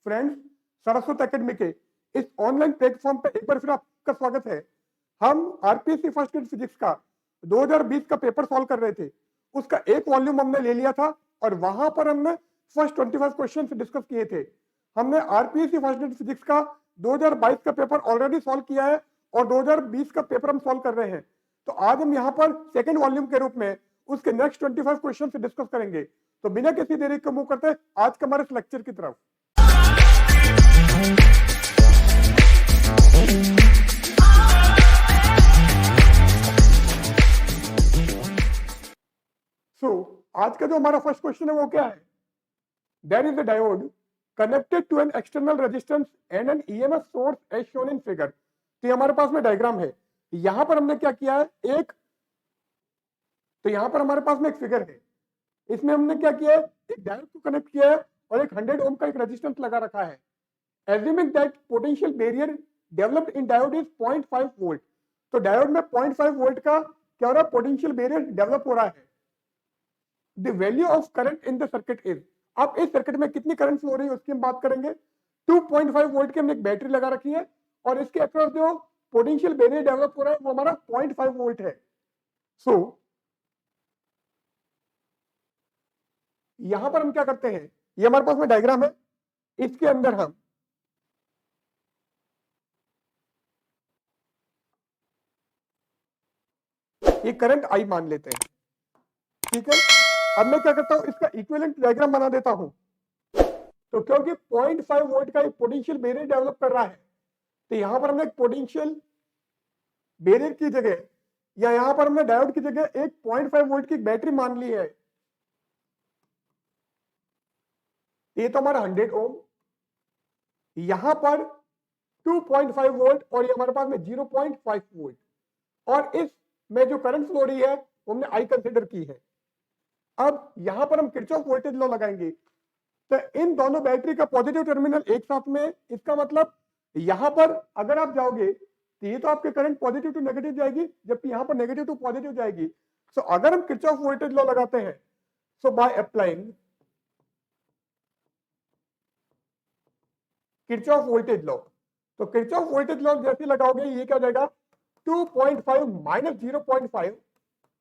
Friends, Saraswati academy के इस online platform पर एक बार फिर आपका स्वागत है। हम आरपीएससी फर्स्ट ग्रेड फिजिक्स का 2020 का पेपर सॉल्व कर रहे थे। उसका एक वॉल्यूम हमने ले लिया था और वहां पर हमने फर्स्ट 25 क्वेश्चन डिस्कस किए थे। हमने आरपीएससी फर्स्ट ग्रेड फिजिक्स का 2022 का पेपर ऑलरेडी सॉल्व किया है और 2020 का पेपर हम सॉल्व कर रहे हैं। तो आज हम यहाँ पर सेकेंड वॉल्यूम के रूप में उसके नेक्स्ट 25 क्वेश्चन से डिस्कस करेंगे। तो बिना किसी देरी के मूव करते हैं आज के हमारे लेक्चर की तरफ। आज का जो हमारा फर्स्ट क्वेश्चन है वो क्या है? There is a diode connected to an external resistance and an EMF source as shown in figure. तो हमारे पास में डायग्राम है। यहां पर हमने क्या किया है, तो यहां पर हमारे पास में एक फिगर है। इसमें हमने क्या किया है, एक डायोड को कनेक्ट किया है और एक 100 ओम का एक रेजिस्टेंस लगा रखा है। Assuming that potential barrier developed in diode is 0.5 volt. तो डायोड में 0.5 वोल्ट का क्या हो रहा है, पोटेंशियल बैरियर डेवलप हो रहा है। The value of current in the circuit is, अब इस सर्किट में कितनी करंट फ्लो हो रही है उसकी हम बात करेंगे। 2.5 वोल्ट की हमने एक बैटरी लगा रखी है और इसके अक्रॉस जो पोटेंशियल बैरियर डेवलप हो रहा है वो हमारा 0.5 वोल्ट है। यहां पर हम क्या करते हैं, ये हमारे पास में डायग्राम है, इसके अंदर हम ये करंट आई मान लेते हैं। ठीक है, अब मैं क्या करता हूं, इसका इक्विवेलेंट डायग्राम बना देता हूं। तो क्योंकि 0.5 वोल्ट का एक पोटेंशियल बैरियर डेवलप कर रहा है, तो यहां पर हमने एक पोटेंशियल बैरियर की जगह या यहां पर हमने डायोड की जगह एक 0.5 वोल्ट की बैटरी मान ली है। ये तो हमारा 100 ओम, यहां पर 2.5 वोल्ट और ये हमारे पास में 0.5 वोल्ट, और इस में जो करंट फ्लो रही है वो हमने आई कंसीडर की है। अब यहां पर हम किरचॉफ वोल्टेज लॉ लगाएंगे। तो इन दोनों बैटरी का पॉजिटिव टर्मिनल एक साथ में, इसका मतलब यहां पर अगर आप जाओगे तो ये तो आपके करंट पॉजिटिव टू नेगेटिव जाएगी, जबकि यहां पर नेगेटिव टू पॉजिटिव जाएगी। सो अगर हम किरचॉफ वोल्टेज लॉ लगाते हैं, so by applying Kirchhoff voltage law, तो किरचॉफ वोल्टेज लॉ जैसे लगाओगे ये क्या हो जाएगा, 2.5 minus 0.5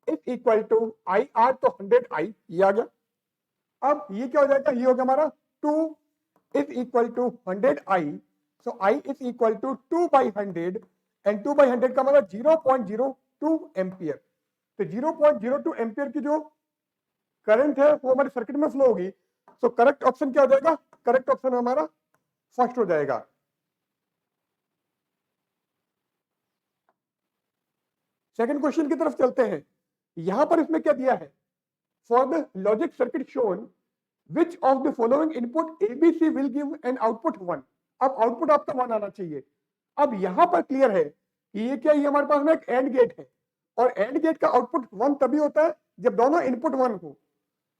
is equal to I R, तो 100 आई, ये आ गया। अब ये क्या हो जाएगा, ये हो गया हमारा 2 is equal to 100 I, so I is equal to 2 by 100 and 2 by 100 का मतलब 0.02 एम्पियर। तो 0.02 एम्पियर की जो करंट है वो हमारे सर्किट में फ्लो होगी। सो करेक्ट ऑप्शन क्या हो जाएगा, करेक्ट ऑप्शन हमारा फर्स्ट हो जाएगा। सेकंड क्वेश्चन की तरफ चलते हैं। यहां पर इसमें क्या दिया है, for the logic circuit shown which of the following input ABC will give an output 1। अब आउटपुट आपका 1 आना चाहिए। अब यहां पर क्लियर है कि ये क्या, ये हमारे पास में एक एंड गेट है और एंड गेट का आउटपुट 1 तभी होता है जब दोनों इनपुट 1 हो।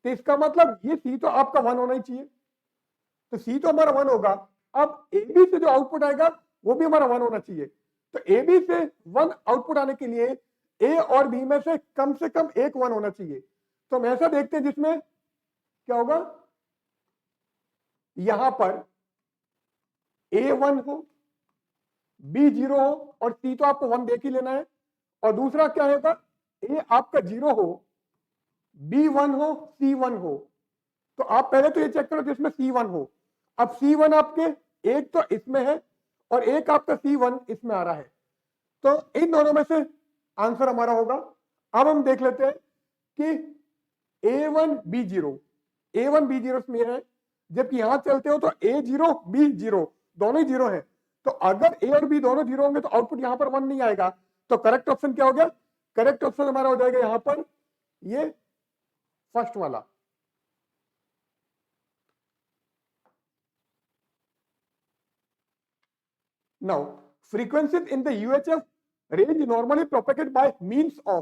तो इसका मतलब ये सी तो आपका 1 होना ही चाहिए, तो सी तो हमारा 1 होगा। अब ए बी से जो आउटपुट आएगा वो भी हमारा 1 होना चाहिए। तो ए बी से 1 आउटपुट आने के लिए ए और बी में से कम एक 1 होना चाहिए। तो हम ऐसा देखते हैं जिसमें क्या होगा, यहां पर ए 1 हो, बी 0 हो और सी तो आपको 1 देख ही लेना है। और दूसरा क्या होगा, ए आपका 0 हो, बी 1 हो, सी 1 हो। तो आप पहले तो ये चेक करो जिसमें सी 1 हो। अब सी 1 आपके एक तो इसमें है और एक आपका सी 1 इसमें आ रहा है, तो इन दोनों में से आंसर हमारा होगा। अब हम देख लेते हैं कि A1 B0, A1 B0 इसमें है, जबकि यहां चलते हो तो A0 B0 दोनों ही 0 है। तो अगर A और B दोनों 0 होंगे तो आउटपुट यहां पर 1 नहीं आएगा। तो करेक्ट ऑप्शन क्या हो गया, करेक्ट ऑप्शन हमारा हो जाएगा यहां पर ये फर्स्ट वाला। Now, frequencies in the UHF range normally propagated by means of,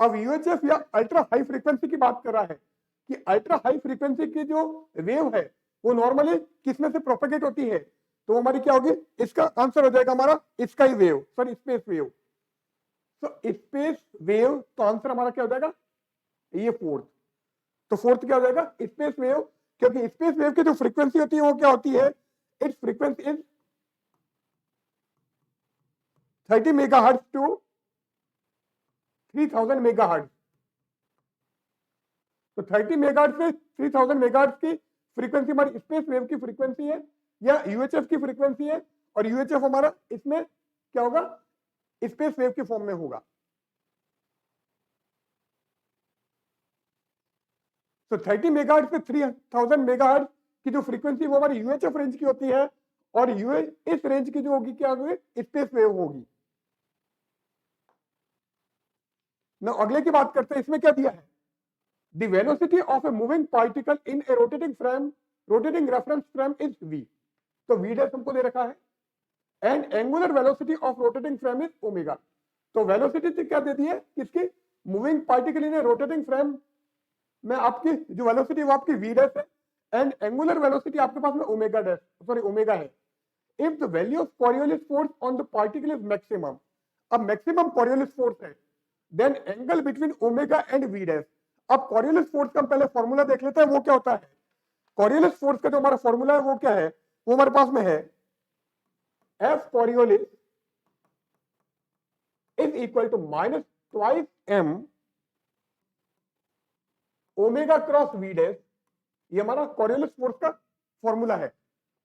अब UHF या अल्ट्रा हाई फ्रीक्वेंसी की बात कर रहा है कि अल्ट्रा हाई फ्रीक्वेंसी की जो वेव है वो नॉर्मली किसमें से प्रोपेगेट होती है, तो हमारी क्या होगी, इसका आंसर हो जाएगा हमारा इसका ही वेव, सॉरी स्पेस वेव। तो स्पेस वेव, तो आंसर हमारा क्या हो जाएगा, ये फोर्थ। तो फोर्थ क्या हो जाएगा, स्पेस वेव, क्योंकि स्पेस वेव की जो फ्रीक्वेंसी होती है वो क्या होती है, its frequency is 30 megahertz to 3000 megahertz. तो 30 मेगाहर्ट्ज से 3000 मेगाहर्ट्ज की फ्रीक्वेंसी हमारी स्पेस वेव की फ्रीक्वेंसी है या यूएचएफ की फ्रीक्वेंसी है, और यूएचएफ हमारा इसमें क्या होगा, स्पेस वेव के फॉर्म में होगा। तो 30 मेगाहर्ट्ज से 3000 मेगाहर्ट्ज की जो फ्रीक्वेंसी वो हमारी यूएचएफ रेंज की होती है, और इस रेंज की जो होगी क्या होगी, स्पेस वेव होगी। ना अगले की बात करते हैं, इसमें क्या दिया है, the velocity of a moving particle in A rotating reference frame is v। तो v डैश हमको दे रखा है, and angular velocity of rotating frame is omega. तो वेलोसिटी क्या दे दी है, किसकी, moving particle in A rotating frame में आपकी जो वेलोसिटी वो आपकी v डैश है, एंड एंगुलर वेलोसिटी आपके पास में ओमेगा डैश, सॉरी ओमेगा है। If the value of Coriolis force on the particle is maximum, अब मैक्सिमम कॉरियोलिस फोर्स है, then angle between omega and v dash. अब Coriolis force का हम पहले फॉर्मूला देख लेते हैं, वो क्या होता है। कॉरियोलिस फोर्स का जो हमारा फॉर्मूला है वो क्या है, वो हमारे पास में है F Coriolis is equal to minus twice m omega cross v dash. ये हमारा कॉरियोलिस फोर्स का फॉर्मूला है।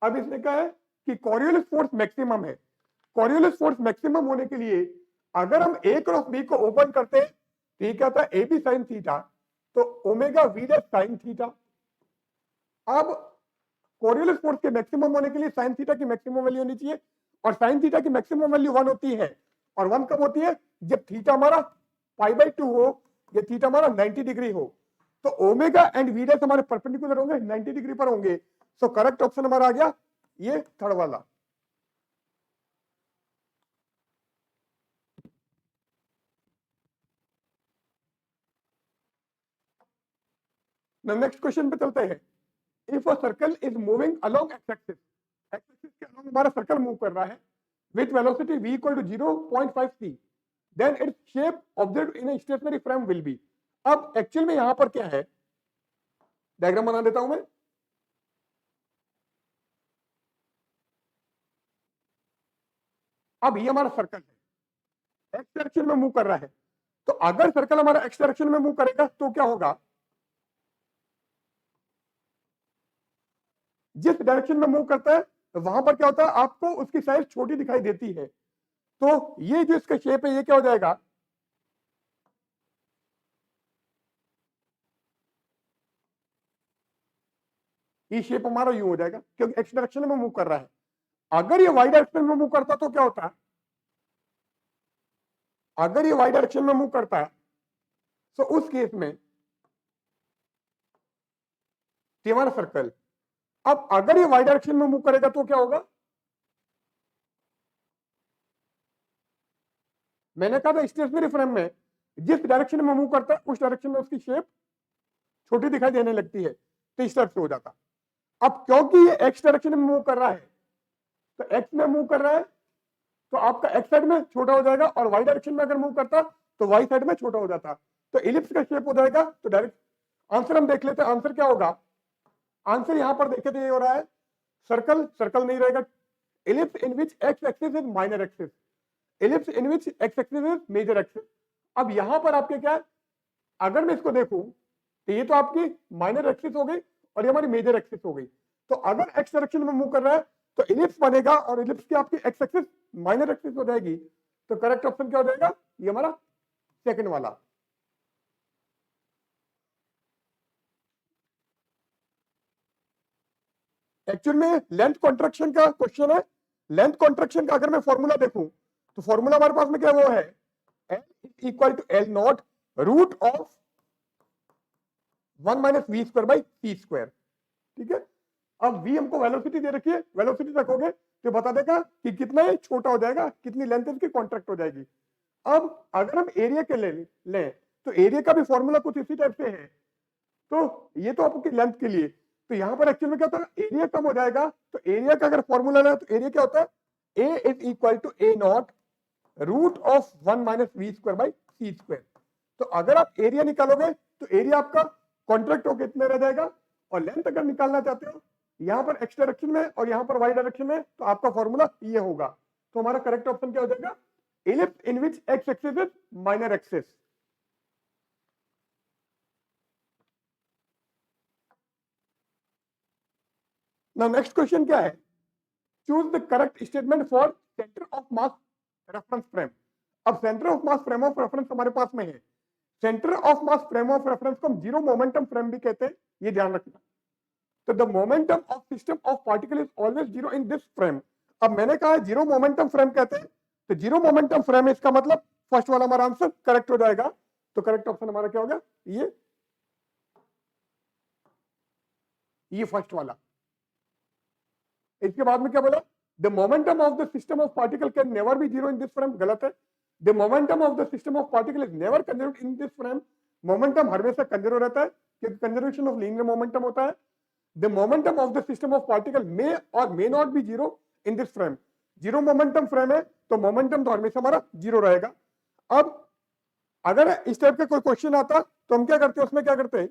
अब इसमें क्या है कि कॉरियोलिस फोर्स मैक्सिमम है। कॉरियोलिस फोर्स मैक्सिमम होने के लिए अगर हम a क्रॉस b को ओपन करते हैं तो ये क्या था, ए बी साइन थीटा, तो omega V dash sine theta. अब कॉरियोलिस फोर्स के मैक्सिमम होने के लिए साइन थीटा की मैक्सिमम वैल्यू होनी चाहिए, और साइन थीटा की मैक्सिमम वैल्यू 1 होती है, और 1 कब होती है, जब थीटा हमारा π/2 हो या थीटा हमारा 90 डिग्री हो। तो ओमेगा एंड वी डैश हमारे परपेंडिकुलर होंगे, 90 डिग्री पर होंगे। सो करेक्ट ऑप्शन हमारा आ गया ये थर्ड वाला। नेक्स्ट क्वेश्चन पे चलते हैं। If a circle is moving along X axis, X axis के अलोंग हमारा सर्कल मूव कर रहा है with velocity v equal to 0.5 c, then its shape observed in a stationary frame will be. अब actual में यहां पर क्या है, डायग्राम बना देता हूं मैं। अब ये हमारा सर्कल है, एक्स डायरेक्शन में मूव कर रहा है। तो अगर सर्कल हमारा एक्स डायरेक्शन में मूव करेगा तो क्या होगा, जिस डायरेक्शन में मूव करता है वहां पर क्या होता है, आपको उसकी साइज छोटी दिखाई देती है। तो ये जो इसका शेप है ये क्या हो जाएगा, ये शेप हमारा यू हो जाएगा, क्योंकि एक्स डायरेक्शन में मूव कर रहा है। अगर ये वाई डायरेक्शन में मूव करता तो क्या होता है, अगर ये वाई डायरेक्शन में मूव करता है तो उस केस में ये हमारा सर्कल। अब अगर ये वाई डायरेक्शन में मूव करेगा तो क्या होगा, मैंने कहा था स्टेशनरी फ्रेम में जिस डायरेक्शन में मूव करता है उस डायरेक्शन में उसकी शेप छोटी दिखाई देने लगती है, तो इस टाइप से हो जाता। अब क्योंकि ये एक्स डायरेक्शन में मूव कर रहा है, तो एक्स में मूव कर रहा है तो आपका एक्स साइड में छोटा हो जाएगा, और वाई डायरेक्शन में अगर मूव करता तो वाई साइड में छोटा हो जाता। तो इलिप्स का शेप हो जाएगा। तो डायरेक्ट आंसर हम देख लेते हैं, आंसर क्या होगा। आंसर यहां पर देखे तो ये हो रहा है, सर्कल सर्कल नहीं रहेगा, ellipse in which X axis is minor axis, ellipse in which X axis is major axis. अब यहां पर आपके क्या है, अगर मैं इसको देखूं तो ये तो आपकी माइनर एक्सिस हो गई और ये हमारी मेजर एक्सिस हो गई। तो अगर एक्स डायरेक्शन में मूव कर रहा है तो इलिप्स बनेगा, और इलिप्स की आपकी एक्स एक्सिस माइनर एक्सिस हो जाएगी। तो करेक्ट ऑप्शन क्या हो जाएगा, ये हमारा सेकंड वाला। एक्चुअल में लेंथ कॉन्ट्रैक्शन का क्वेश्चन है। लेंथ कॉन्ट्रैक्शन का अगर मैं फॉर्मूला देखूं तो फॉर्मूला हमारे पास में क्या वो है, L equal to L naught root of 1 minus V square by C square. ठीक है, अब v हमको वेलोसिटी दे रखी है, वेलोसिटी रखोगे तो बता देगा कि कितना ये छोटा हो जाएगा, कितनी लेंथ इसकी कॉन्ट्रैक्ट हो जाएगी। अब अगर हम एरिया के लें तो एरिया का भी फॉर्मूला कुछ इसी टाइप से है। तो ये तो आपकी लेंथ के लिए, तो यहां पर एक्चुअल में क्या होता है, एरिया कम हो जाएगा। तो एरिया का अगर फॉर्मूला लें तो एरिया क्या होता है, A is equal to A not root of 1 minus V square by C square. तो अगर आप एरिया निकालोगे तो एरिया आपका कॉन्ट्रैक्ट होकर इतना रह जाएगा, और लेंथ अगर निकालना चाहते हो यहां पर एक्स डायरेक्शन में और यहां पर वाई डायरेक्शन में, तो आपका फॉर्मूला ये होगा। तो हमारा करेक्ट ऑप्शन क्या हो जाएगा, ellipse in which X axis is minor axis. Now next question क्या है, choose the correct statement for centre of mass reference frame. अब centre of mass frame of reference हमारे पास में है, centre of mass frame of reference को हम zero momentum frame भी कहते हैं, ये ध्यान रखना। तो the momentum of system of particle is always zero in this frame. अब मैंने कहा जीरो मोमेंटम फ्रेम कहते हैं, तो जीरो मोमेंटम फ्रेम इसका मतलब फर्स्ट वाला हमारा आंसर करेक्ट हो जाएगा। तो करेक्ट ऑप्शन हमारा क्या होगा, ये फर्स्ट वाला। इसके बाद में क्या बोला, the momentum of the system of particle can never be zero in this frame, गलत है। The momentum of the system of particle is never conserved in this frame. Momentum हमेशा कंजर्व रहता है क्योंकि कंजर्वेशन ऑफ लीनियर मोमेंटम होता है। The momentum of the system of particle may or may not be zero in this frame. Zero momentum frame है तो momentum तो हमेशा हमारा जीरो रहेगा। अब अगर इस टाइप का कोई क्वेश्चन आता तो हम क्या करते हैं, उसमें क्या करते हैं,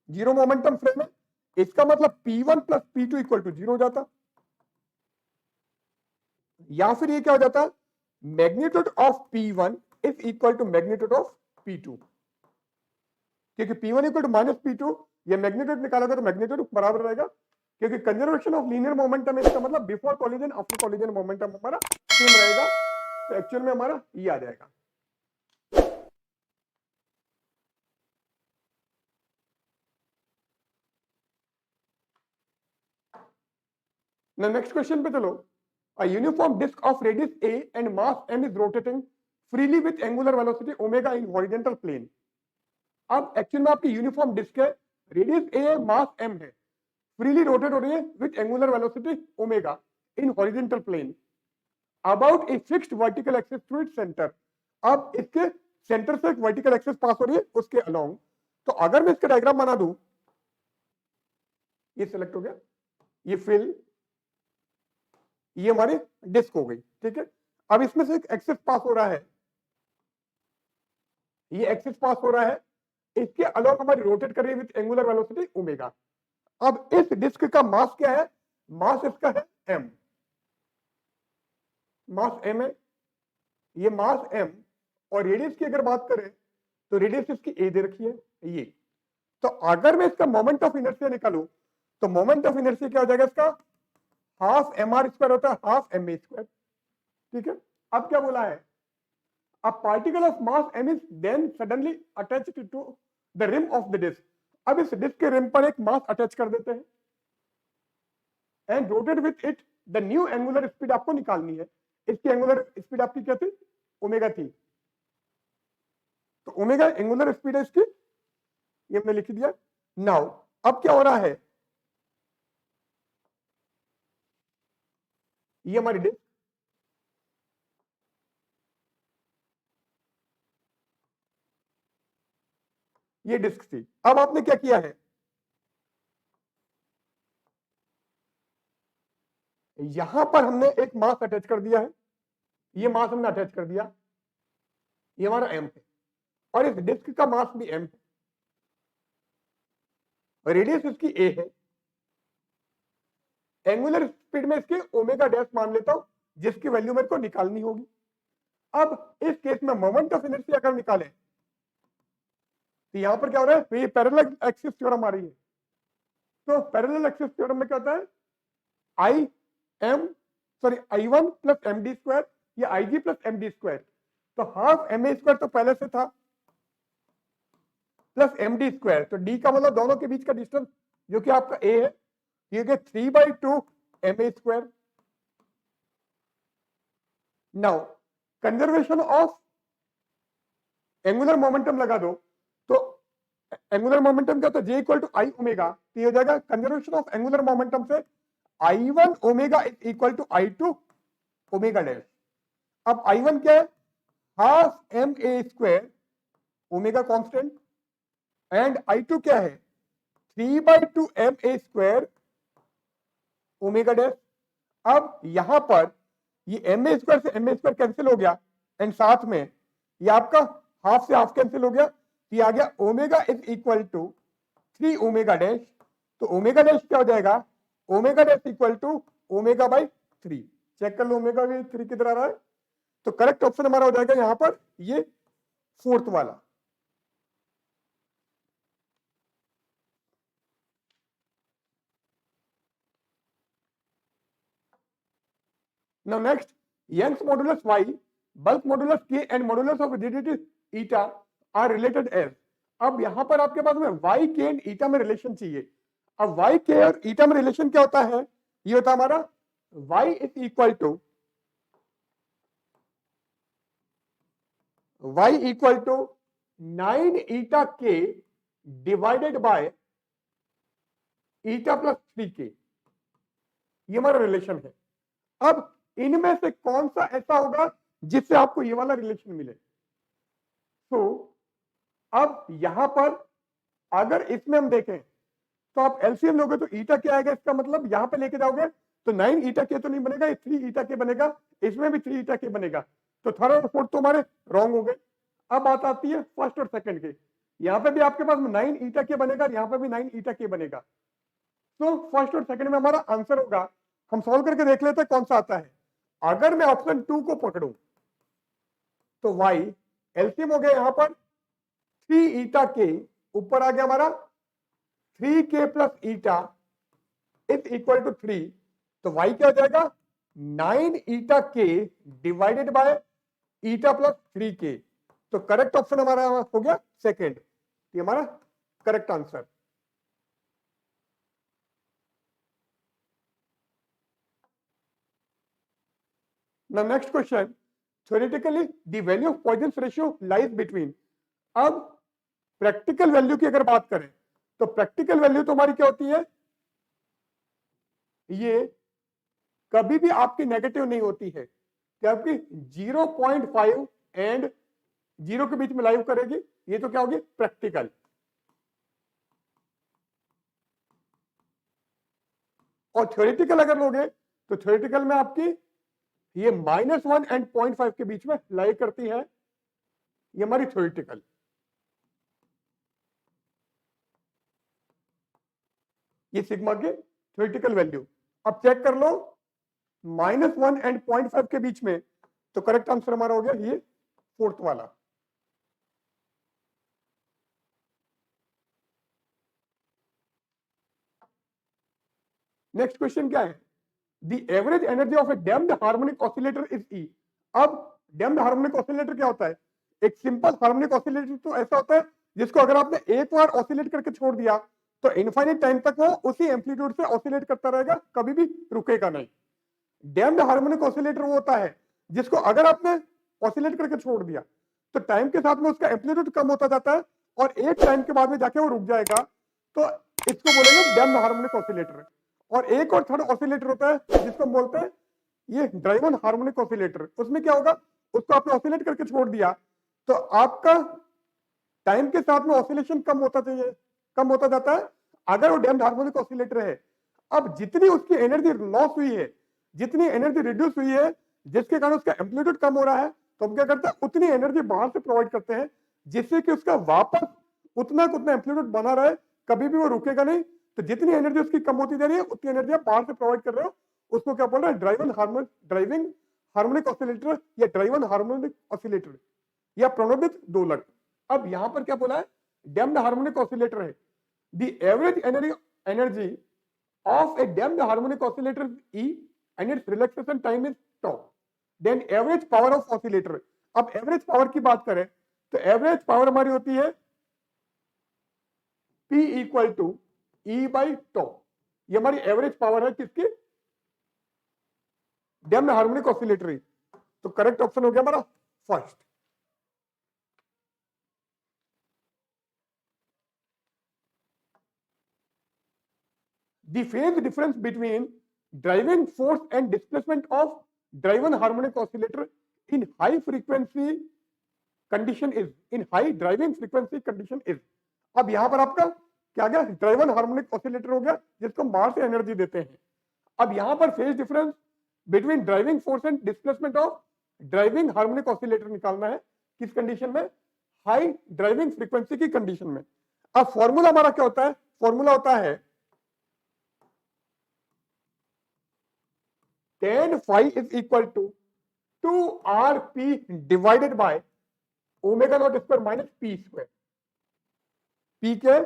जीरो मोमेंटम फ्रेम है, इसका मतलब P1 plus P2 equal to zero हो जाता, या फिर ये क्या हो जाता, magnitude of P1 is equal to magnitude of P2, क्योंकि P1 equal to minus P2, ये मैग्नीट्यूड निकालोगे तो मैग्नीट्यूड बराबर रहेगा, क्योंकि कंजर्वेशन ऑफ लीनियर मोमेंटम इसका मतलब before collision after collision momentum हमारा सेम रहेगा। तो एक्चुअल में हमारा ये आ जाएगा। नेक्स्ट क्वेश्चन पे चलो। A uniform disk of radius a and mass m is rotating freely with angular velocity omega in horizontal plane। अब एक्चुअल में आपकी यूनिफॉर्म डिस्क है, रेडियस a है, मास m है, फ्रीली रोटेट हो रही है with angular velocity omega in horizontal plane about a fixed vertical axis through its centre. अब इसके सेंटर से एक वर्टिकल एक्सिस पास हो रही है उसके अलोंग। तो अगर मैं इसका डायग्राम बना दूं, ये सिलेक्ट हो गया, ये फिल, ये हमारी डिस्क हो गई, ठीक है। अब इसमें से एक एक्सिस पास हो रहा है, ये एक्सिस पास हो रहा है, इसके अलोंग हमारी रोटेट कर रही है विद एंगुलर वेलोसिटी ओमेगा। अब इस डिस्क का मास क्या है, मास इसका है m, मास m है, ये मास m, और रेडियस की अगर बात करें तो रेडियस इसकी a दे रखी है ये। तो अगर मैं इसका मोमेंट ऑफ इनर्शिया निकालूं तो मोमेंट ऑफ इनर्शिया क्या हो जाएगा, इसका हाफ mr स्क्वायर होता है, हाफ ma स्क्वायर, ठीक है। अब क्या बोला है, a particle of mass m is then suddenly attached to the rim of the disk। अब इस डिस्क के रिम पर एक मास अटैच कर देते हैं and rotate with it, the new angular speed आपको निकालनी है। इसकी एंगुलर स्पीड आपकी क्या थी, ओमेगा थी, तो ओमेगा एंगुलर स्पीड है इसकी, ये हमने लिख दिया। नाउ अब क्या हो रहा है, ये हमारी डिस्क, ये डिस्क थी। अब आपने क्या किया है, यहां पर हमने एक मास अटैच कर दिया है, ये मास हमने अटैच कर दिया, ये हमारा m है, और इस डिस्क का मास भी m है, रेडियस इसकी a है, एंगुलर स्पीड में इसके ओमेगा डैश मान लेता हूं जिसकी वैल्यू मेरे को निकालनी होगी। अब इस केस में मोमेंट ऑफ इनर्शिया अगर निकालें तो यहां पर क्या हो रहा है, ये पैरेलल एक्सिस थ्योरम आ रही है। तो पैरेलल एक्सिस थ्योरम में क्या होता है, I1 plus M D square या IG plus M D square, तो हाफ एम ए स्क्वायर तो पहले से था प्लस एम डी स्क्वायर, तो डी का मतलब दोनों के बीच का डिस्टेंस जो कि आपका a है, ये 3/2 M A square. Now conservation of angular momentum लगा दो, तो एंगुलर मोमेंटम क्या होता है, J equal to I omega, तो ये हो जाएगा कंजर्वेशन ऑफ एंगुलर मोमेंटम से I1 omega is equal to I2 omega dash. अब I1 क्या है, half M A square omega constant, and I2 क्या है, 3/2 M A square omega dash. अब यहां पर ये एम ए स्क्वायर से एम ए स्क्वायर कैंसिल हो गया, एंड साथ में ये आपका हाफ से हाफ कैंसिल हो गया, ये आ गया omega is equal to 3 omega dash. तो ओमेगा डैश क्या हो जाएगा, omega dash equal to omega by 3। Check कर लो ओमेगा बाई 3 किधर आ रहा है, तो करेक्ट ऑप्शन हमारा हो जाएगा यहां पर ये फोर्थ वाला। Now next, Young's modulus y, bulk modulus k and modulus of rigidity eta are related as। अब यहां पर आपके पास में y k एंड eta में रिलेशन चाहिए। अब y k और eta में रिलेशन क्या होता है, ये होता है हमारा y is equal to y 9 eta k divided by eta plus 3k, ये हमारा रिलेशन है। अब इनमें से कौन सा ऐसा होगा जिससे आपको ये वाला रिलेशन मिले। तो अब यहां पर अगर इसमें हम देखें तो आप एलसीएम लोगे तो ईटा क्या आएगा, इसका मतलब यहां पे लेके जाओगे तो 9 ईटा के तो नहीं बनेगा, 3 ईटा के बनेगा, इसमें भी 3 ईटा के बनेगा, तो थर्ड और फोर्थ तो हमारे रॉन्ग हो गए। अब बात आती है फर्स्ट और सेकंड के, यहां पे भी आपके पास 9 ईटा के बनेगा, यहां पे भी 9 ईटा के बनेगा। तो फर्स्ट और सेकंड में हमारा आंसर होगा, हम सॉल्व करके देख लेते हैं कौन सा आता है। अगर मैं ऑप्शन 2 को पकड़ूं तो y एलसीएम हो गया यहां पर 3 ईटा के, ऊपर आ गया हमारा 3k plus eta is equal to 3, तो y क्या हो जाएगा 9 ईटा के divided by eta plus 3k, तो करेक्ट ऑप्शन हमारा हो गया सेकेंड, ये हमारा correct answer. Now next question, theoretically the value of Poisson's ratio lies between। अब प्रैक्टिकल वैल्यू की अगर बात करें तो प्रैक्टिकल वैल्यू तो हमारी क्या होती है, ये कभी भी आपकी नेगेटिव नहीं होती है, क्योंकि 0.5 एंड 0 के बीच में लाइव करेगी, ये तो क्या होगी प्रैक्टिकल। और थ्योरेटिकल अगर लोगे तो थ्योरेटिकल में आपकी ये -1 एंड 0.5 के बीच में लाई करती है, ये हमारी थ्योरेटिकल। ये सिग्मा के थ्योरेटिकल वैल्यू। अब चेक कर लो -1 एंड 0.5 के बीच में, तो करेक्ट आंसर हमारा हो गया ये फोर्थ वाला। नेक्स्ट क्वेश्चन क्या है, the average energy of a damped harmonic oscillator is E. अब डैम्प्ड हार्मोनिक ऑसिलेटर क्या होता है, एक सिंपल हार्मोनिक ऑसिलेटर तो ऐसा होता है जिसको अगर आपने एक बार ऑसिलेट करके छोड़ दिया तो इनफाइनाइट टाइम तक वो उसी एम्पलीट्यूड से ऑसिलेट करता रहेगा, कभी भी रुकेगा नहीं। डैम्प्ड हार्मोनिक ऑसिलेटर वो होता है जिसको अगर आपने ऑसिलेट करके छोड़ दिया तो टाइम के साथ में उसका एम्पलीट्यूड कम होता जाता है और एक टाइम के बाद में जाके वो रुक जाएगा, तो इसको बोलेंगे डैम्प्ड हार्मोनिक ऑसिलेटर। और एक और थर्ड ऑसिलेटर होता है जिसको हम बोलते हैं ये ड्राइवन हार्मोनिक ऑसिलेटर। उसमें क्या होगा, उसको आपने ऑसिलेट करके छोड़ दिया तो आपका टाइम के साथ में ऑसिलेशन कम होता जाता है अगर वो डैम्प्ड हार्मोनिक ऑसिलेटर है। अब जितनी उसकी एनर्जी लॉस हुई है, जितनी एनर्जी रिड्यूस हुई है, जिसके कारण उसका एम्पलीट्यूड कम हो रहा है, तो हम क्या करते हैं उतनी एनर्जी बाहर से प्रोवाइड करते हैं जिससे कि उसका वापस उतना एम्पलीट्यूड बना रहे, कभी भी वो रुकेगा नहीं। तो जितनी एनर्जी उसकी कम होती जा रही है उतनी एनर्जी आप बाहर से प्रोवाइड कर रहे हो, उसको क्या बोल रहे हैं ड्राइविंग हार्मोनिक ऑसिलेटर या ड्राइवन हार्मोनिक ऑसिलेटर या प्रणोदित दोलक। अब यहां पर क्या बोला है, डैम्प्ड हार्मोनिक ऑसिलेटर है, the average energy of a damped harmonic oscillator E and its relaxation time is tau, then average power of oscillator. अब एवरेज पावर की बात करें तो एवरेज पावर हमारी होती है P equal to E by tau, ये हमारी एवरेज पावर है किसकी, डैम्प्ड हार्मोनिक ऑसिलेटर। तो करेक्ट ऑप्शन हो गया हमारा first. The phase difference between driving force and displacement of driven harmonic oscillator in high frequency condition is, in high driving frequency condition is। अब यहां पर आपका क्या गया, ड्राइवन हार्मोनिक ऑसिलेटर हो गया जिसको हम बाहर से एनर्जी देते हैं। अब यहां पर phase difference between driving force and displacement of driving harmonic oscillator निकालना है, किस कंडीशन में, हाई ड्राइविंग फ्रीक्वेंसी की कंडीशन में। अब फॉर्मूला हमारा क्या होता है, फॉर्मूला होता है tan phi is equal to 2rp divided by omega not square minus P square. P के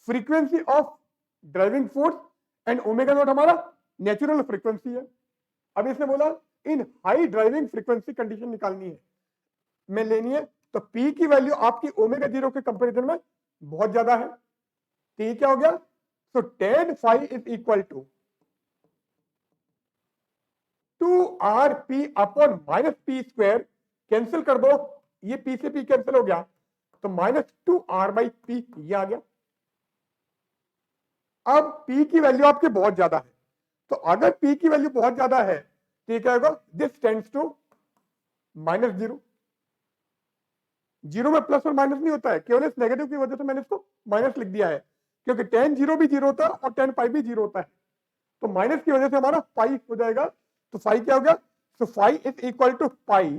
frequency of driving force and omega not हमारा नेचुरल फ्रीक्वेंसी है। अब इसने बोला in high driving frequency condition निकालनी है, में लेनी है, तो पी की वैल्यू आपकी ओमेगा जीरो के कंपेरिजन में बहुत ज्यादा है। तो ये क्या हो गया? So tan phi is equal to 2rp upon minus P square, cancel कर दो, ये पी से पी कैंसिल हो गया, तो -2r/p ये आ गया। अब p की वैल्यू आपके बहुत ज्यादा है, तो अगर p की वैल्यू बहुत ज्यादा है तो ये क्या होगा? This tends to -0। जीरो में प्लस और माइनस नहीं होता है, केवल इस नेगेटिव की वजह से मैंने इसको माइनस लिख दिया है, क्योंकि tan 0 भी 0 होता है और tan पाई भी 0 होता है, तो माइनस की वजह से हमारा पाई हो जाएगा। तो फाई क्या हो गया? So phi is equal to pi,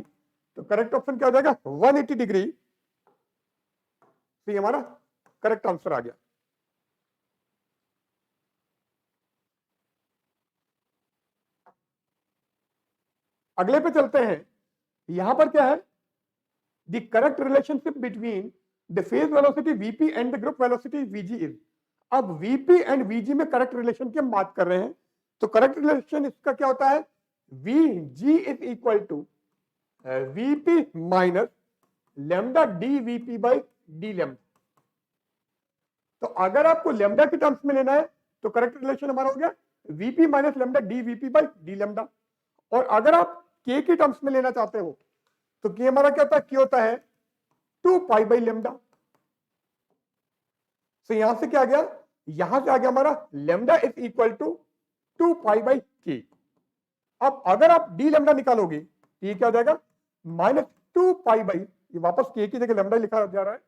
तो करेक्ट ऑप्शन क्या हो जाएगा? 180 डिग्री। तो ये हमारा करेक्ट आंसर आ गया। अगले पे चलते हैं। यहां पर क्या है? The correct relationship between the phase velocity vp and the group velocity vg is. अब vp एंड vg में करेक्ट रिलेशन की हम बात कर रहे हैं, तो करेक्ट रिलेशन इसका क्या होता है? vg is equal to vp minus lambda dvp by d lambda. तो अगर आपको लैम्डा की टर्म्स में लेना है तो करेक्ट रिलेशन हमारा हो गया vp minus lambda dvp by d lambda, और अगर आप k की टर्म्स में लेना चाहते हो तो k हमारा क्या होता है? k होता है 2 पाई बाई लैम्डा। तो यहां से क्या आ गया? यहां से आ गया हमारा lambda is equal to 2 pi by k। अब अगर आप डी लैम्डा निकालोगे तो ये क्या हो जाएगा? -2 पाई बाई, ये वापस k की जगह लैम्डा लिखा जा रहा है,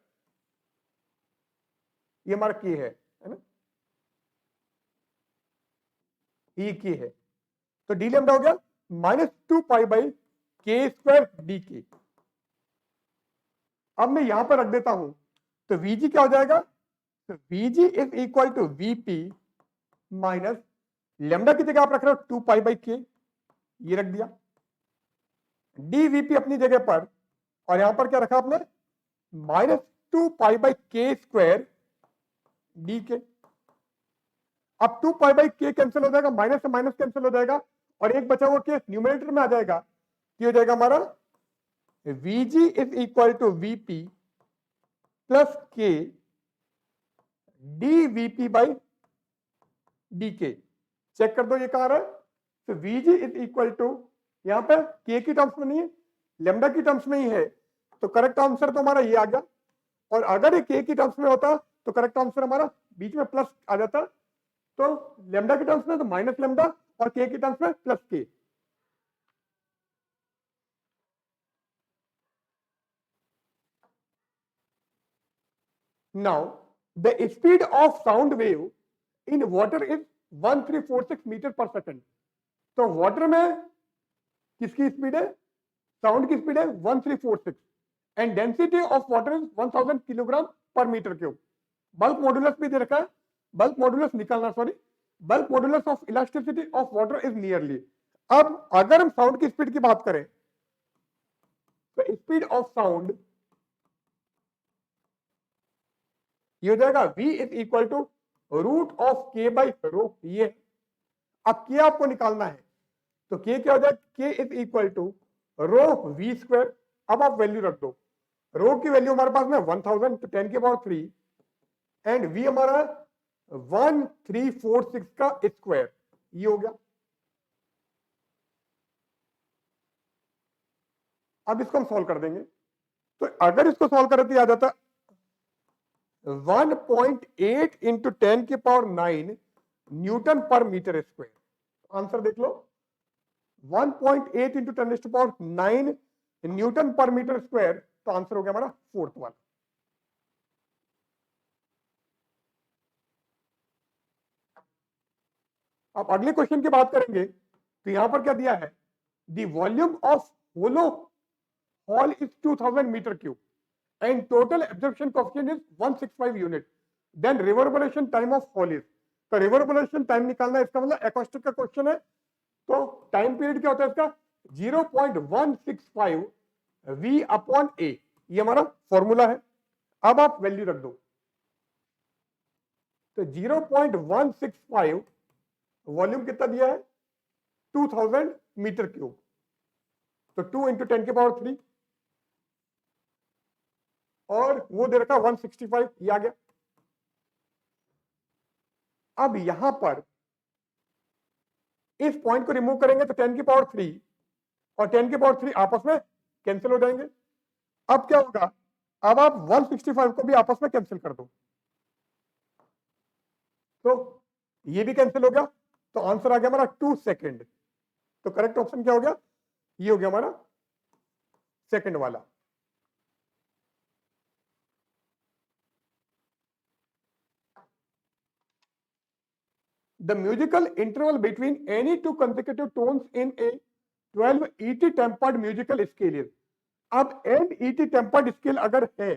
ये हमारा k है ना, ये k है, तो डी लैम्डा हो गया -2 pi by k square D के। अब मैं यहां पर रख देता हूं, तो vg क्या हो जाएगा? तो vg is equal to vp minus lambda की जगह आप रख रहे हो 2 पाई बाई k, ये रख दिया, dvp अपनी जगह पर, और यहां पर क्या रखा आपने? -2 pi by k square D के। अब 2 पाई बाई k कैंसिल हो जाएगा, माइनस से माइनस कैंसिल हो जाएगा, और एक बचा हुआ k न्यूमरेटर में आ जाएगा, ये हो जाएगा हमारा vg is equal to vp plus k dvp by dk। Check कर दो ये कहां रहा है? तो vg इज इक्वल टू, यहां पर k की टर्म्स में नहीं है, लैम्डा की टर्म्स में ही है, तो करेक्ट आंसर तो हमारा ये आ गया। और अगर ये k की टर्म्स में होता तो करेक्ट आंसर हमारा बीच में प्लस आ जाता, तो लैम्डा की टर्म्स में तो माइनस लैम्डा और k की टर्म्स में plus k। Now, the speed of sound wave in water is 1346 metre पर सेकंड। तो वाटर में किसकी स्पीड है? साउंड की स्पीड है 1346, and density of water is 1000 kilogram पर मीटर क्यूब। बल्क मॉडुलस भी दे रखा है, बल्क मॉडुलस निकालना, sorry, bulk modulus of elasticity of water is nearly. अब अगर हम साउंड की स्पीड की बात करें तो स्पीड ऑफ साउंड ये हो जाएगा v is equal to root of k by rho. ये अब k आपको निकालना है, तो k क्या हो जाएगा? k is equal to rho v square. अब आप वैल्यू रख दो, रो की वैल्यू हमारे पास में 1000, तो 10 के पावर 3, एंड v हमारा 1346 का स्क्वायर, ये हो गया। अब इसको हम सॉल्व कर देंगे, तो अगर इसको सॉल्व करें तो आ जाता 1.8 इंटू 10 के पावर 9 न्यूटन पर मीटर स्क्वायर। आंसर देख लो, 1.8 इंटू 10 टू पावर 9 न्यूटन पर मीटर स्क्वायर, तो आंसर हो गया हमारा फोर्थ वाला। अब अगले क्वेश्चन की बात करेंगे, तो यहां पर क्या दिया है? The volume of hollow hall is 2000 metre cube and total absorption coefficient is 165 unit, then reverberation time of hole is। तो reverberation time निकालना है, इसका मतलब acoustic का क्वेश्चन है, तो टाइम पीरियड क्या होता है इसका 0.165 v अपॉन a, ये हमारा फॉर्मूला है। अब आप वैल्यू रख दो, तो 0.165 वॉल्यूम कितना दिया है 2000 मीटर क्यूब, तो 2 × 10⁻³ और वो दे रखा 165, ये आ गया। अब यहां पर इस पॉइंट को रिमूव करेंगे तो 10⁻³ और 10⁻³ आपस में कैंसिल हो जाएंगे। अब क्या होगा, अब आप 165 को भी आपस में कैंसिल कर दो, तो ये भी कैंसिल हो गया, तो आंसर आ गया हमारा 2 सेकेंड। तो करेक्ट ऑप्शन क्या हो गया, ये हो गया हमारा सेकंड वाला। The musical interval between any two consecutive tones in a 12 ET tempered musical scale is, अब n ET tempered scale अगर है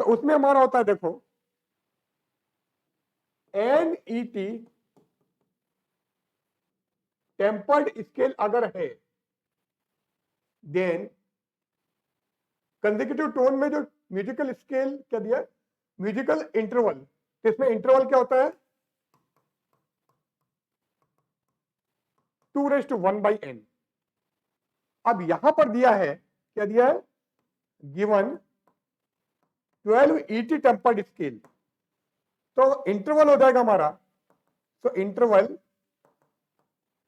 तो उसमें हमारा होता है, देखो n ET tempered scale अगर है, देन कंसेक्यूटिव टोन में जो म्यूजिकल स्केल क्या दिया है, म्यूजिकल इंटरवल, तो इसमें इंटरवल क्या होता है 2⁻⁴n। अब यहां पर दिया है, क्या दिया है, गिवन 12 ET टेम्पर्ड स्केल, तो इंटरवल हो जाएगा हमारा, तो इंटरवल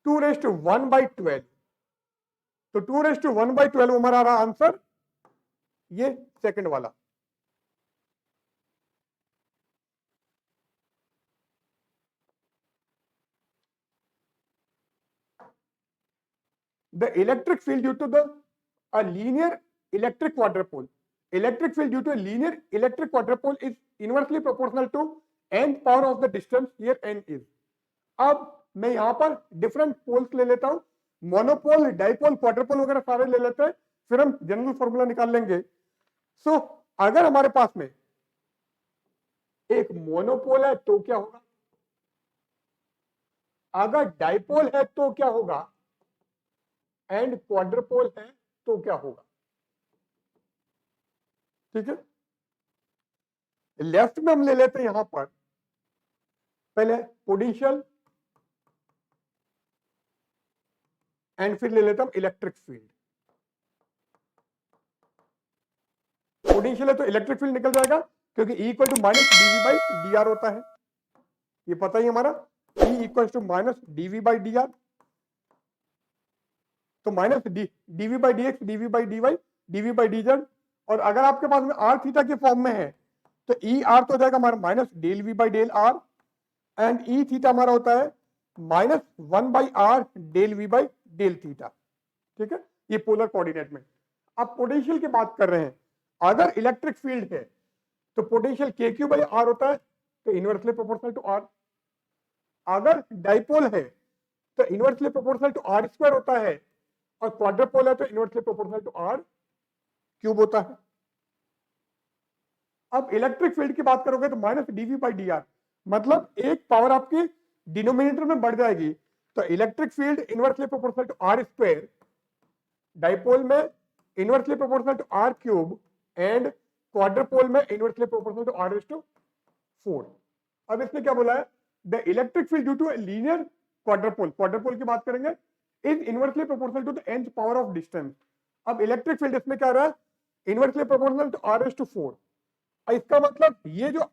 2⁻⁴, तो 2⁻⁴ हमारा रहा आंसर, ये सेकंड वाला। The electric field due to a linear electric quadrupole. Electric field due to a linear electric quadrupole is inversely proportional to nth power of the distance, here n is. अब मैं यहां पर different poles ले लेता हूं, monopole, dipole, क्वाड्रपोल वगैरह सारे ले लेते हैं, फिर हम जनरल फॉर्मूला निकाल लेंगे। सो अगर हमारे पास में एक मोनोपोल है तो क्या होगा, अगर डाइपोल है तो क्या होगा, एंड क्वाड्रपोल है तो क्या होगा। ठीक है, लेफ्ट में हम ले लेते हैं यहां पर पहले पोटेंशियल एंड फिर ले लेता हूं इलेक्ट्रिक फील्ड। पोटेंशियल है तो इलेक्ट्रिक फील्ड निकल जाएगा, क्योंकि E = -dV/dr होता है, ये पता ही हमारा, E = -dV/dr, तो -dV/dx, dV/dy, dV/dz, और अगर आपके पास में r थीटा के फॉर्म में है तो ER तो हो जाएगा हमारा -del-V/del-r, एंड E थीटा हमारा होता है -1/r del-V/del-थीटा। ठीक है, ये पोलर कोऑर्डिनेट में। अब पोटेंशियल की बात कर रहे हैं, अगर इलेक्ट्रिक फील्ड है तो पोटेंशियल KQ/r होता है, तो इनवर्सली प्रोपोर्शनल टू r। अगर डाइपोल है तो इनवर्सली प्रोपोर्शनल टू r² होता है, और क्वाड्रपोल है तो इनवर्सली प्रोपोर्शनल टू r³ होता है। अब इलेक्ट्रिक फील्ड की बात करोगे तो -dV/dr, मतलब एक पावर आपकी डिनोमिनेटर में बढ़ जाएगी, तो electric field inversely proportional to r², dipole में inversely proportional to r³, and quadrupole में इनवर्सली प्रोपोर्शनल टू r⁴। अब इसने क्या बोला है, the electric field due to linear quadrupole, quadrupole की बात करेंगे, is inversely proportional to the nth power of distance. अब इलेक्ट्रिक फील्ड इसमें क्या रहा है, इनवर्सली प्रोपोर्शनल टू r⁴। इसका मतलब ये जो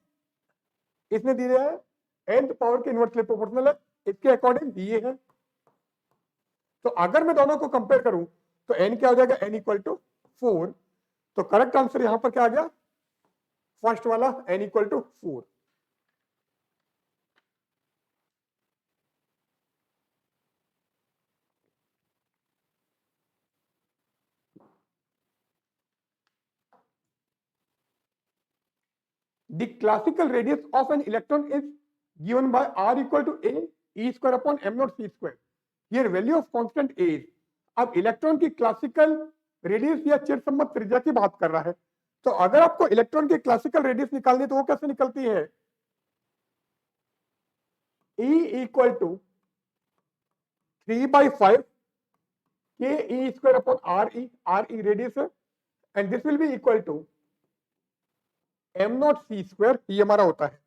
इसने दिया है nth पावर के इनवर्सली प्रोपोर्शनल है, इसके अकॉर्डिंग ये है। तो अगर मैं दोनों को कंपेयर करूं तो n क्या हो जाएगा, n = 4, तो करेक्ट आंसर यहां पर क्या आ गया, फर्स्ट वाला n = 4। The classical radius of an electron is given by r = a E²/m0c²। Here value of constant a is। अब इलेक्ट्रॉन की क्लासिकल रेडियस या चिरसम्मत त्रिज्या की बात कर रहा है, तो अगर आपको इलेक्ट्रॉन की क्लासिकल रेडियस निकालनी तो वो कैसे निकलती है, E = 3/5 K E square upon R E radius है, and this will be equal to m0 c square, ये हमारा होता है।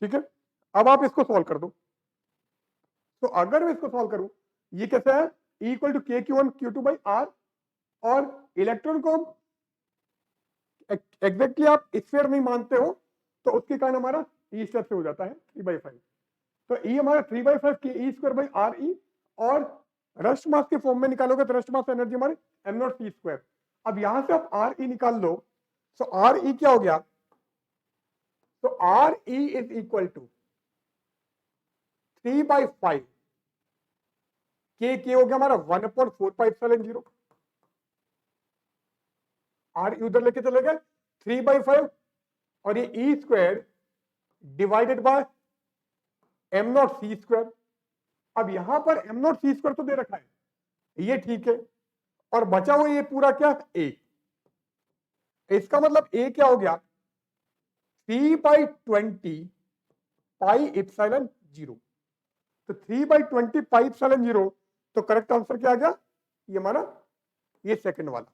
ठीक है, अब आप इसको सॉल्व कर दो। तो अगर मैं इसको सॉल्व करूं, ये कैसा है, E equal to k q one q two by r, और इलेक्ट्रॉन को एग्जैक्टली आप स्फीयर नहीं मानते हो तो उसके कारण हमारा ई स्टेप से हो जाता है 3/5। तो ई हमारा 3/5 K E square by R E, और रस्ट मास के फॉर्म में निकालोगे तो रस्ट मास एनर्जी हमारी m0 c स्क्वायर। अब यहां से आप आर ई निकाल लो, तो आर ई क्या हो गया, तो r e is equal to 3/5 के हो गया हमारा 1/4πε0, आर ई उधर लेके चले गए 3/5, और ये E square divided by m0 c square. अब यहां पर m0 c स्क्वायर तो दे रखा है, ये ठीक है, और बचा हुआ ये पूरा क्या a। इसका मतलब a क्या हो गया 3/20 पाई इप्सिलॉन 0। तो 3/20 पाई इप्सिलॉन 0, तो करेक्ट आंसर क्या आ गया, ये हमारा ये सेकंड वाला।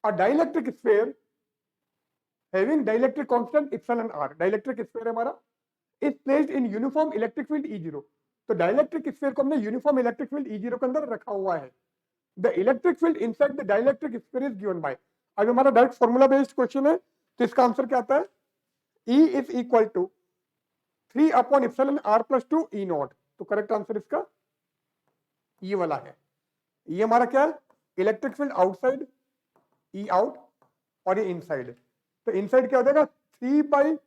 A dielectric sphere having dielectric constant epsilon r, dielectric sphere हमारा, is placed in uniform electric field E0। तो dielectric sphere को हमने uniform electric field E0 के अंदर रखा हुआ है। The electric field inside the dielectric sphere is given by, अब हमारा डायरेक्ट फॉर्मूला बेस्ड क्वेश्चन है, तो इसका आंसर क्या आता है, E is equal to 3/ε r+2 E not. तो करेक्ट आंसर इसका ये वाला है। ये हमारा क्या है, इलेक्ट्रिक फील्ड आउटसाइड ई आउट, और ये इनसाइड। तो इनसाइड क्या हो जाएगा 3/ε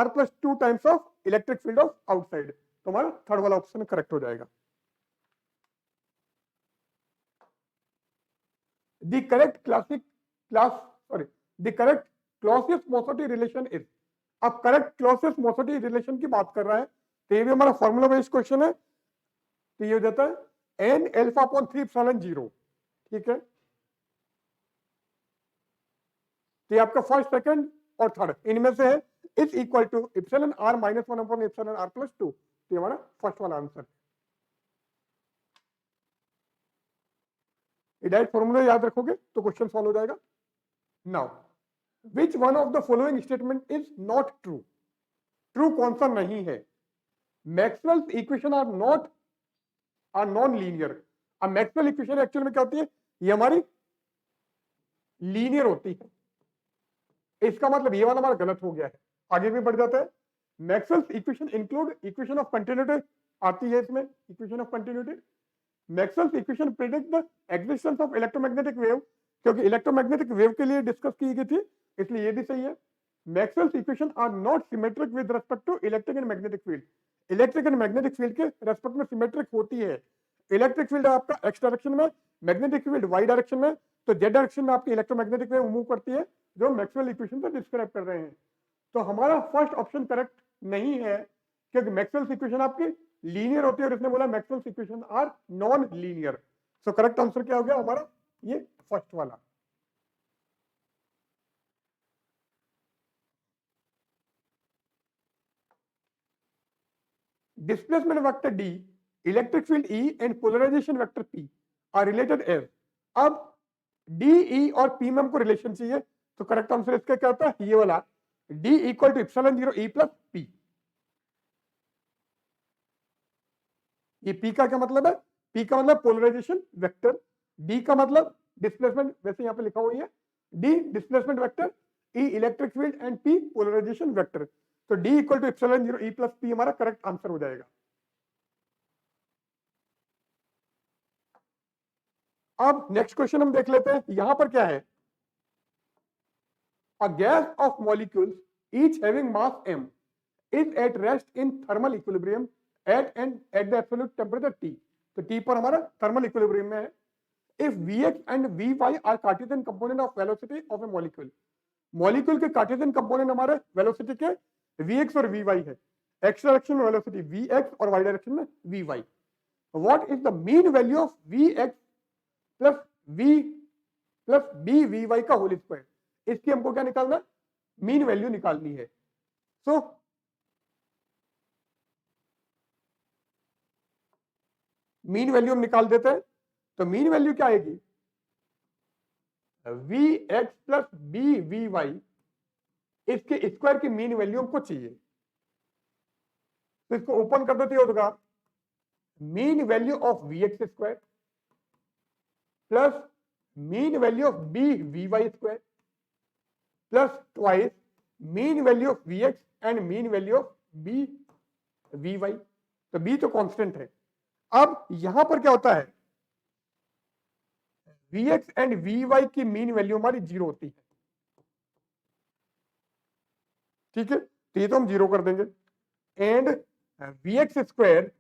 r+2 times of electric field of outside. तो हमारा थर्ड वाला ऑप्शन करेक्ट हो जाएगा। The correct Clausius Mossotti relation is, अब करेक्ट क्लॉसियस मोसोटी रिलेशन की बात कर रहा है, तो ये भी हमारा फॉर्मूला बेस्ड क्वेश्चन है। तो ये हो जाता है n α/3ε0। ठीक है, तो ये आपका फर्स्ट, सेकंड और थर्ड इनमें से है, is equal to epsilon r - 1/ε r+2। तो हमारा फर्स्ट वाला आंसर। ये डायरेक्ट फॉर्मूला याद रखोगे तो क्वेश्चन सॉल्व हो जाएगा। Now which one of the following statement is not true, true कौन सा नहीं है। Maxwell's equation are non linear. अब मैक्सवेल इक्वेशन एक्चुअल में क्या होती है, ये हमारी लीनियर होती है। इसका मतलब ये वाला हमारा गलत हो गया है, आगे भी बढ़ जाता है। Maxwell's equation include equation of continuity आती है इसमें, equation of continuity. Maxwell's equation predict the existence of electromagnetic wave, क्योंकि इलेक्ट्रोमैग्नेटिक वेव के लिए डिस्कस की गई थी, इसलिए ये भी सही है। Maxwell's equation are not symmetric with respect to electric and magnetic field, electric and magnetic field के रेस्पेक्ट में सिमेट्रिक होती है। इलेक्ट्रिक फील्ड आपका एक्स डायरेक्शन में, मैग्नेटिक फील्ड वाई डायरेक्शन में, तो जेड डायरेक्शन में आपकी इलेक्ट्रोमैग्नेटिक वेव मूव करती है, जो मैक्सवेल इक्वेशन से डिस्क्राइब कर रहे हैं। तो हमारा फर्स्ट ऑप्शन करेक्ट नहीं है, क्योंकि मैक्सवेल इक्वेशन आपकी लीनियर होती है, और इसने बोला Maxwell equation are non linear. So correct answer क्या हो गया हमारा, ये फर्स्ट वाला। Displacement vector D, electric field E and polarization vector P are related as. अब डी ई और पी में हमको रिलेशन चाहिए, तो करेक्ट आंसर इसका क्या होता है, ये वाला D equal to ε0 E plus P. ये पी का क्या मतलब है, पी का मतलब पोलराइजेशन वेक्टर, डी का मतलब डिस्प्लेसमेंट, वैसे यहां पे लिखा हुआ है D displacement vector, E electric field and P polarisation vector. तो D equal to ε0 E plus P हमारा करेक्ट आंसर हो जाएगा। अब नेक्स्ट क्वेश्चन हम देख लेते हैं, यहां पर क्या है, a gas of molecules each having mass m is at rest in thermal equilibrium at the absolute temperature T। तो T पर हमारा thermal equilibrium में है। If Vx and Vy are Cartesian component of velocity of a molecule, molecule के Cartesian component हमारे velocity के Vx और Vy है, x डायरेक्शन में velocity Vx और y डायरेक्शन में Vy। What is the mean value of Vx plus v plus b v y का whole square, इसकी हमको क्या निकालना, मीन वैल्यू निकालनी है। सो मीन वैल्यू हम निकाल देते हैं, तो मीन वैल्यू क्या आएगी, v x plus b v y, इसके स्क्वायर की मीन वैल्यू हमको चाहिए। तो इसको ओपन कर देते होगा, mean value of v x square plus mean value of b v y square plus twice mean value of v x and mean value of b v y. तो b तो constant है। अब यहां पर क्या होता है, v x and v y की मीन वैल्यू हमारी 0 होती है, ठीक है, तो ये तो हम 0 कर देंगे। And v x square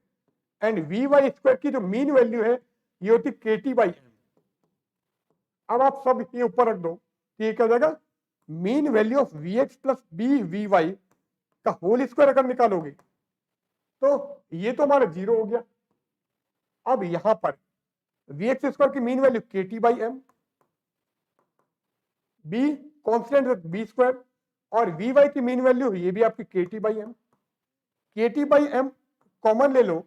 and v y square की जो मीन वैल्यू है ये होती के टी बाई एम। अब आप सब ये ऊपर रख दो, तो ये क्या हो जाएगा, mean value of v x plus b v y का होल स्क्वायर अगर निकालोगे तो ये तो हमारा 0 हो गया। अब यहां पर वी एक्स स्क्वायर की mean value k t by m, b constant b square, और वी वाई की मीन वैल्यू ये भी आपकी k t by m. K t by m common ले लो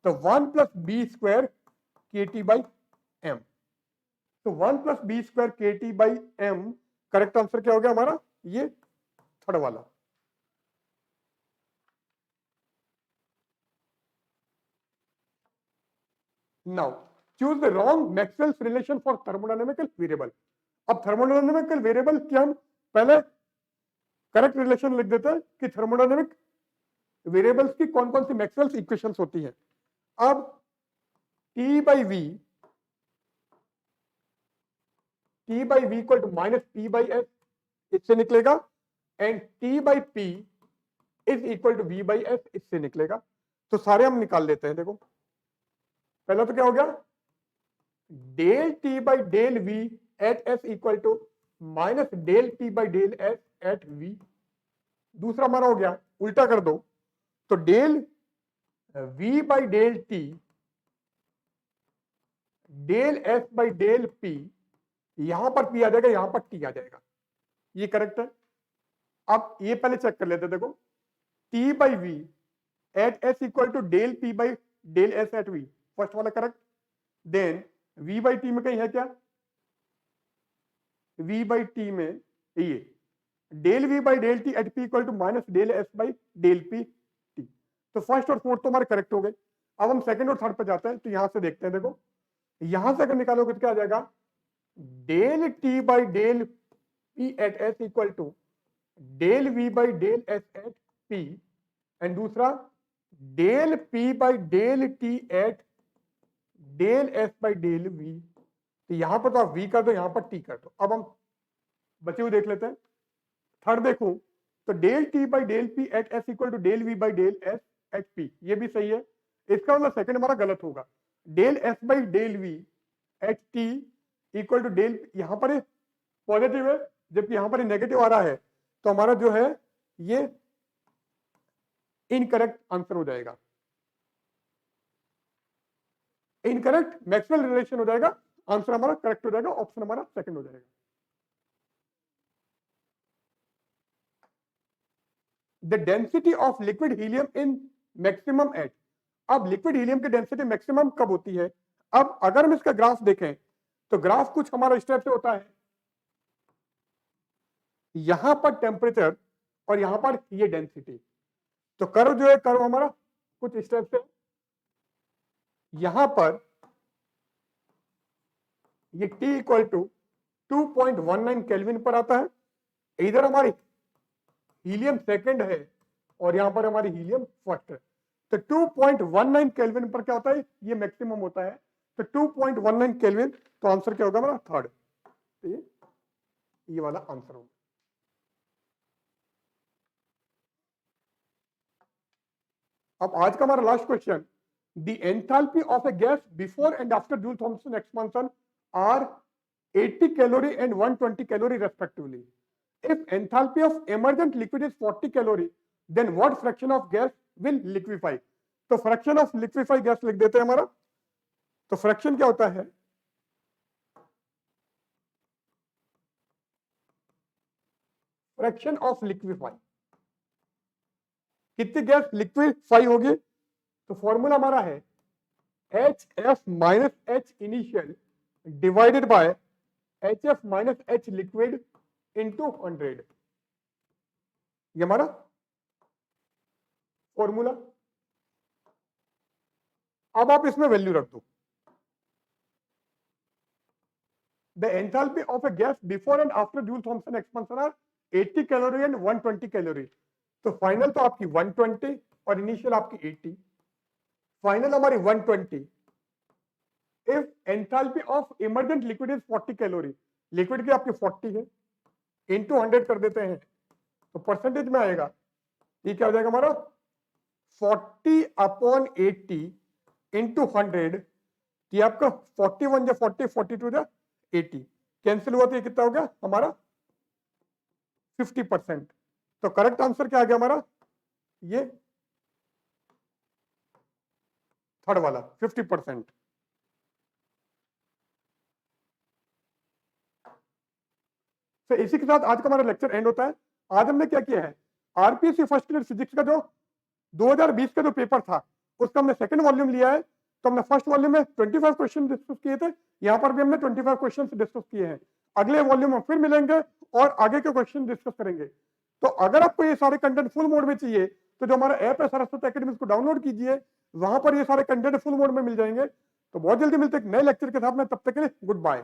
तो 1 plus b square k t by m. तो 1 plus b square k t by m, correct answer क्या हो गया हमारा, ये थर्ड वाला। Now choose the wrong Maxwell's relation for thermodynamical variable. अब थर्मोडायनेमिकल वेरिएबल की हम पहले करेक्ट रिलेशन लिख देते हैं कि थर्मोडायनेमिक वेरिएबल्स की कौन कौन सी मैक्सवेल्स इक्वेशंस होती है। अब t by v equal to minus p by s, इससे निकलेगा, and t by p is equal to v by s, इससे निकलेगा। तो सारे हम निकाल लेते हैं। देखो पहला तो क्या हो गया, del T by del v at S equal to minus del T by del S at v. दूसरा हमारा हो गया, उल्टा कर दो, तो del we by del t del S by del p, यहां पर पी आ जाएगा, यहां पर टी आ जाएगा, ये करेक्ट है। अब ये पहले चेक कर लेते हैं। देखो T by V at S equal to del P by del S at V, first वाला correct. Then V by T में कहीं है क्या, वी बाई टी में ये del we by del T at P equal to minus del S by del P T. तो first और fourth तो हमारे करेक्ट हो गए। अब हम सेकंड और थर्ड पे जाते हैं, तो यहां से देखते हैं। देखो यहां से अगर निकालोगे तो क्या आ जाएगा, del T by del P at S equal to del we by del S at P, and दूसरा del P by del T at del S by del V. तो यहां पर तो आप वी कर दो, यहां पर टी कर दो। अब हम बचे हुए देख लेते हैं। थर्ड देखो तो del T by del P at S equal to del we by del S at p, ये भी सही है। इसका मतलब सेकंड हमारा गलत होगा, del S by del v at t equal to del, यहां पर पॉजिटिव है जबकि यहां पर नेगेटिव आ रहा है, तो हमारा जो है ये इनकरेक्ट आंसर हो जाएगा, इनकरेक्ट मैक्सवेल रिलेशन हो जाएगा। आंसर हमारा करेक्ट हो जाएगा, ऑप्शन हमारा सेकंड हो जाएगा। The density of liquid helium in maximum at. अब लिक्विड हीलियम की डेंसिटी मैक्सिमम कब होती है। अब अगर हम इसका ग्राफ देखें तो ग्राफ कुछ हमारा इस टाइप से होता है, यहां पर टेम्परेचर और यहां पर ये डेंसिटी। तो कर्व जो है, कर्व हमारा कुछ इस टाइप से, यहां पर ये T इक्वल टू 2.19 केल्विन पर आता है। इधर हमारी हीलियम सेकंड है और यहां पर हमारी हीलियम फर्स्ट है। तो 2.19 केल्विन पर क्या होता है, ये मैक्सिमम होता है। तो 2.19 केल्विन, तो आंसर क्या होगा हमारा थर्ड, तो ये वाला आंसर होगा। अब आज का हमारा last question, the enthalpy of a gas before and after Joule Thomson expansion are 80 calorie and 120 calorie respectively. If enthalpy of emergent liquid is 40 calorie, then what fraction of gas will liquefy? तो fraction of liquefy gas लिख देते हैं हमारा। तो fraction क्या होता है, fraction of liquefy, कितनी गैस लिक्विफाई होगी? तो फॉर्मूला हमारा है HF minus H initial divided by HF minus H liquid into 100, ये हमारा फॉर्मूला। अब आप इसमें वैल्यू रख दो, the enthalpy of a gas before and after Joule Thomson expansion are 80 calorie and 120 calorie. तो फाइनल तो आपकी 120 और इनिशियल आपकी 80, फाइनल हमारी 120। If enthalpy of emergent liquid is 40 calorie, liquid की आपकी 40 है, इंटू 100 कर देते हैं तो परसेंटेज में आएगा, ये क्या हो जाएगा हमारा 40/80 इंटू 100, ये आपका 41 या 40, 42 या 80 कैंसिल हुआ, तो ये कितना हो गया हमारा 50%। तो करेक्ट आंसर क्या आ गया हमारा, ये थर्ड वाला 50%। तो इसी के साथ आज का हमारा लेक्चर एंड होता है। आज हमने क्या किया है, आरपीएससी फर्स्ट ईयर फिजिक्स का जो 2020 का जो पेपर था उसका हमने सेकंड वॉल्यूम लिया है। तो हमने फर्स्ट वॉल्यूम में 25 क्वेश्चन डिस्कस किए थे, यहाँ पर भी हमने 25 क्वेश्चन डिस्कस किए हैं। अगले वॉल्यूम में फिर मिलेंगे और आगे के क्वेश्चन डिस्कस करेंगे। तो अगर आपको ये सारे कंटेंट फुल मोड में चाहिए तो जो हमारा ऐप है सरस्वती एकेडमी, उसको डाउनलोड कीजिए, वहां पर ये सारे कंटेंट फुल मोड में मिल जाएंगे। तो बहुत जल्दी मिलते हैं एक नए लेक्चर के साथ में, तब तक के लिए गुड बाय।